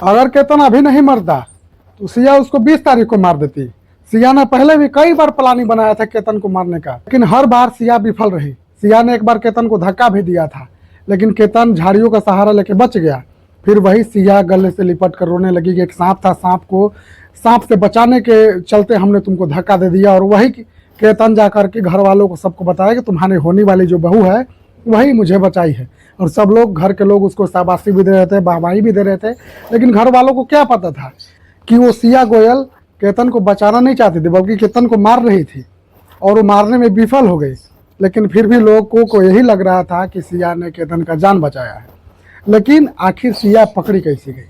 अगर केतन अभी नहीं मरता तो सिया उसको 20 तारीख को मार देती। सिया ने पहले भी कई बार प्लानिंग बनाया था केतन को मारने का, लेकिन हर बार सिया विफल रही। सिया ने एक बार केतन को धक्का भी दिया था, लेकिन केतन झाड़ियों का सहारा लेके बच गया। फिर वही सिया गले से लिपट कर रोने लगी कि एक सांप था, सांप से बचाने के चलते हमने तुमको धक्का दे दिया। और वही केतन जाकर के घर वालों को सबको बताया कि तुम्हारे होने वाली जो बहू है वही मुझे बचाई है। और सब लोग, घर के लोग उसको शाबाशी भी दे रहे थे, वाहवाही भी दे रहे थे। लेकिन घर वालों को क्या पता था कि वो सिया गोयल केतन को बचाना नहीं चाहती थी, बल्कि केतन को मार रही थी, और वो मारने में विफल हो गई। लेकिन फिर भी लोगों को यही लग रहा था कि सिया ने केतन का जान बचाया है। लेकिन आखिर सिया पकड़ी कैसी गई?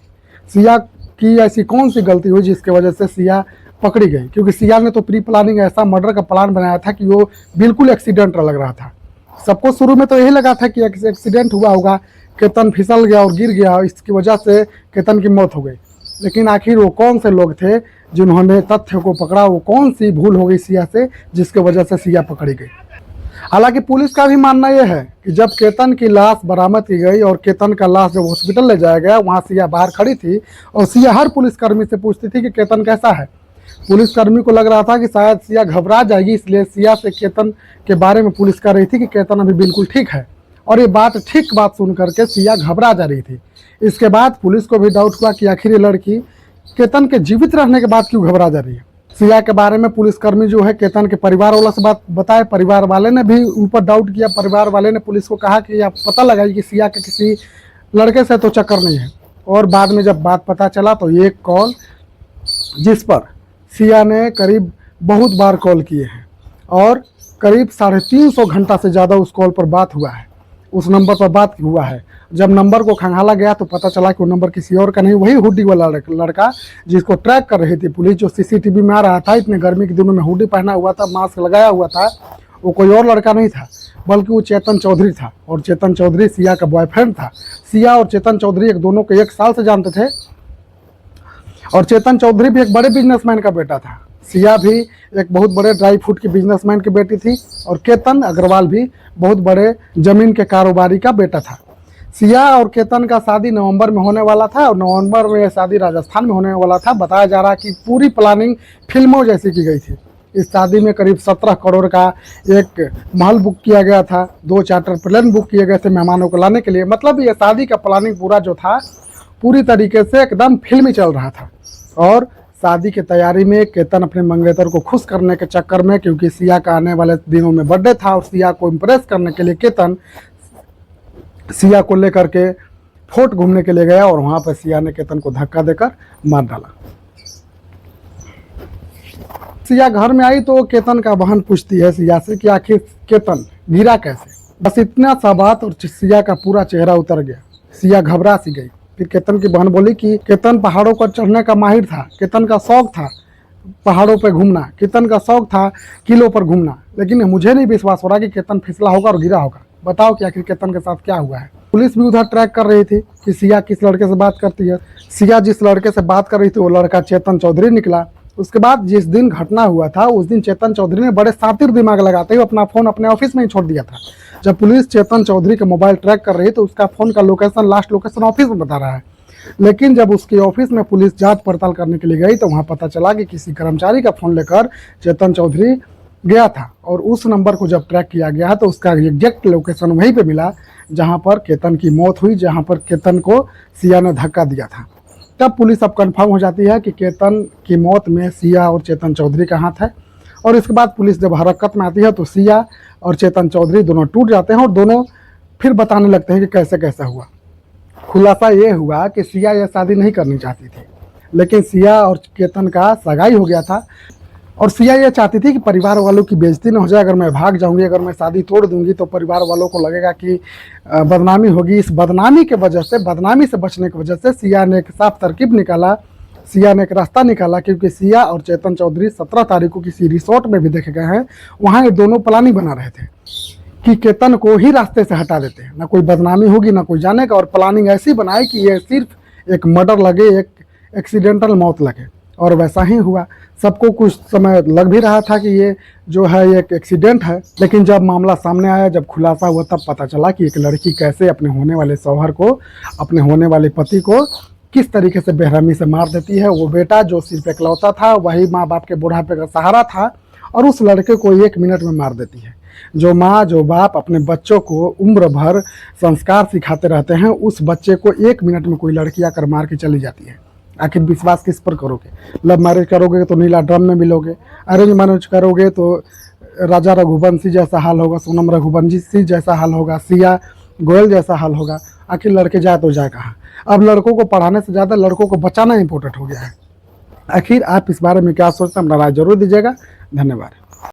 सिया की ऐसी कौन सी गलती हुई जिसकी वजह से सिया पकड़ी गई? क्योंकि सिया ने तो प्री प्लानिंग ऐसा मर्डर का प्लान बनाया था कि वो बिल्कुल एक्सीडेंट लग रहा था। सबको शुरू में तो यही लगा था कि एक्सीडेंट हुआ होगा, केतन फिसल गया और गिर गया, इसकी वजह से केतन की मौत हो गई। लेकिन आखिर वो कौन से लोग थे जिन्होंने तथ्य को पकड़ा? वो कौन सी भूल हो गई सिया से जिसकी वजह से सिया पकड़ी गई? हालांकि पुलिस का भी मानना यह है कि जब केतन की लाश बरामद की गई और केतन का लाश जब हॉस्पिटल ले जाया गया, वहाँ सिया बाहर खड़ी थी और सिया हर पुलिसकर्मी से पूछती थी कि केतन कैसा है। पुलिसकर्मी को लग रहा था कि शायद सिया घबरा जाएगी, इसलिए सिया से केतन के बारे में पुलिस कह रही थी कि केतन अभी बिल्कुल ठीक है। और ये ठीक बात सुन करके सिया घबरा जा रही थी। इसके बाद पुलिस को भी डाउट हुआ कि आखिर ये लड़की केतन के जीवित रहने के बाद क्यों घबरा जा रही है। सिया के बारे में पुलिसकर्मी जो है केतन के परिवार वालों से बात बताए। परिवार वाले ने भी उन पर डाउट किया। परिवार वाले ने पुलिस को कहा कि आप पता लगाइए कि सिया के किसी लड़के से तो चक्कर नहीं है। और बाद में जब बात पता चला तो ये कॉल जिस पर सिया ने करीब बहुत बार कॉल किए हैं और करीब 350 घंटा से ज़्यादा उस कॉल पर बात हुआ है, उस नंबर पर बात हुआ है। जब नंबर को खंगाला गया तो पता चला कि वो नंबर किसी और का नहीं, वही हुडी वाला लड़का जिसको ट्रैक कर रही थी पुलिस, जो सीसीटीवी में आ रहा था। इतने गर्मी के दिनों में हुडी पहना हुआ था, मास्क लगाया हुआ था, वो कोई और लड़का नहीं था बल्कि वो चेतन चौधरी था। और चेतन चौधरी सिया का बॉयफ्रेंड था। सिया और चेतन चौधरी एक दोनों को 1 साल से जानते थे और चेतन चौधरी भी एक बड़े बिजनेसमैन का बेटा था। सिया भी एक बहुत बड़े ड्राई फ्रूट की बिजनेसमैन की बेटी थी और केतन अग्रवाल भी बहुत बड़े जमीन के कारोबारी का बेटा था। सिया और केतन का शादी नवंबर में होने वाला था और नवंबर में शादी राजस्थान में होने वाला था। बताया जा रहा कि पूरी प्लानिंग फिल्मों जैसी की गई थी। इस शादी में करीब 17 करोड़ का एक महल बुक किया गया था, 2 चार्टर प्लेन बुक किए गए थे मेहमानों को लाने के लिए। मतलब ये शादी का प्लानिंग पूरा जो था पूरी तरीके से एकदम फिल्मी चल रहा था। और शादी की तैयारी में केतन अपने मंगेतर को खुश करने के चक्कर में, क्योंकि सिया का आने वाले दिनों में बर्थडे था और सिया को इम्प्रेस करने के लिए केतन सिया को लेकर के फोर्ट घूमने के लिए गया और वहां पर सिया ने केतन को धक्का देकर मार डाला। सिया घर में आई तो केतन का बहन पूछती है सिया से कि आखिर केतन गिरा कैसे। बस इतना सा बात और सिया का पूरा चेहरा उतर गया। सिया घबरा सी गई। फिर केतन की बहन बोली कि केतन पहाड़ों पर चढ़ने का माहिर था, केतन का शौक था पहाड़ों पर घूमना, केतन का शौक था किलों पर घूमना। लेकिन मुझे नहीं विश्वास हो रहा कि केतन फिसला होगा और गिरा होगा। बताओ कि आखिर केतन के साथ क्या हुआ है। पुलिस भी उधर ट्रैक कर रही थी कि सिया किस लड़के से बात करती है। सिया जिस लड़के से बात कर रही थी वो लड़का चेतन चौधरी निकला। उसके बाद जिस दिन घटना हुआ था उस दिन चेतन चौधरी ने बड़े शातिर दिमाग लगाते हुए अपना फ़ोन अपने ऑफिस में ही छोड़ दिया था। जब पुलिस चेतन चौधरी का मोबाइल ट्रैक कर रही तो उसका फ़ोन का लोकेशन, लास्ट लोकेशन ऑफिस में बता रहा है। लेकिन जब उसके ऑफिस में पुलिस जांच पड़ताल करने के लिए गई तो वहां पता चला कि किसी कर्मचारी का फ़ोन लेकर चेतन चौधरी गया था। और उस नंबर को जब ट्रैक किया गया तो उसका एग्जैक्ट लोकेशन वहीं पे मिला जहां पर केतन की मौत हुई, जहां पर केतन को सिया ने धक्का दिया था। तब पुलिस अब कंफर्म हो जाती है कि केतन की मौत में सिया और चेतन चौधरी का हाथ है। और इसके बाद पुलिस जब हरकत में आती है तो सिया और चेतन चौधरी दोनों टूट जाते हैं और दोनों फिर बताने लगते हैं कि कैसे कैसे हुआ। खुलासा ये हुआ कि सिया यह शादी नहीं करनी चाहती थी, लेकिन सिया और केतन का सगाई हो गया था और सिया ये चाहती थी कि परिवार वालों की बेइज्जती न हो जाए। अगर मैं भाग जाऊंगी, अगर मैं शादी तोड़ दूंगी तो परिवार वालों को लगेगा कि बदनामी होगी। इस बदनामी के वजह से, बदनामी से बचने की वजह से सिया ने एक साफ तरकीब निकाला, सिया ने एक रास्ता निकाला। क्योंकि सिया और चेतन चौधरी 17 तारीख को किसी रिसोर्ट में भी देखे गए हैं, वहाँ ये दोनों प्लानिंग बना रहे थे कि केतन को ही रास्ते से हटा देते हैं, ना कोई बदनामी होगी ना कोई जानेगा। और प्लानिंग ऐसी बनाई कि ये सिर्फ एक मर्डर लगे, एक एक्सीडेंटल मौत लगे। और वैसा ही हुआ। सबको कुछ समय लग भी रहा था कि ये जो है एक एक्सीडेंट है, लेकिन जब मामला सामने आया, जब खुलासा हुआ, तब पता चला कि एक लड़की कैसे अपने होने वाले शौहर को, अपने होने वाले पति को किस तरीके से बेरहमी से मार देती है। वो बेटा जो सिर्फ इकलौता था, वही माँ बाप के बुढ़ापे का सहारा था, और उस लड़के को 1 मिनट में मार देती है। जो माँ जो बाप अपने बच्चों को उम्र भर संस्कार सिखाते रहते हैं, उस बच्चे को 1 मिनट में कोई लड़की आकर मार के चली जाती है। आखिर विश्वास किस पर करोगे? लव मैरिज करोगे तो नीला ड्रम में मिलोगे, अरेंज मैरिज करोगे तो राजा रघुवंशी जैसा हाल होगा, सोनम रघुवंशी जैसा हाल होगा, सिया गोयल जैसा हाल होगा। आखिर लड़के जाए तो जाए कहाँ? अब लड़कों को पढ़ाने से ज़्यादा लड़कों को बचाना इंपॉर्टेंट हो गया है। आखिर आप इस बारे में क्या सोचते हैं? अपना राय जरूर दीजिएगा। धन्यवाद।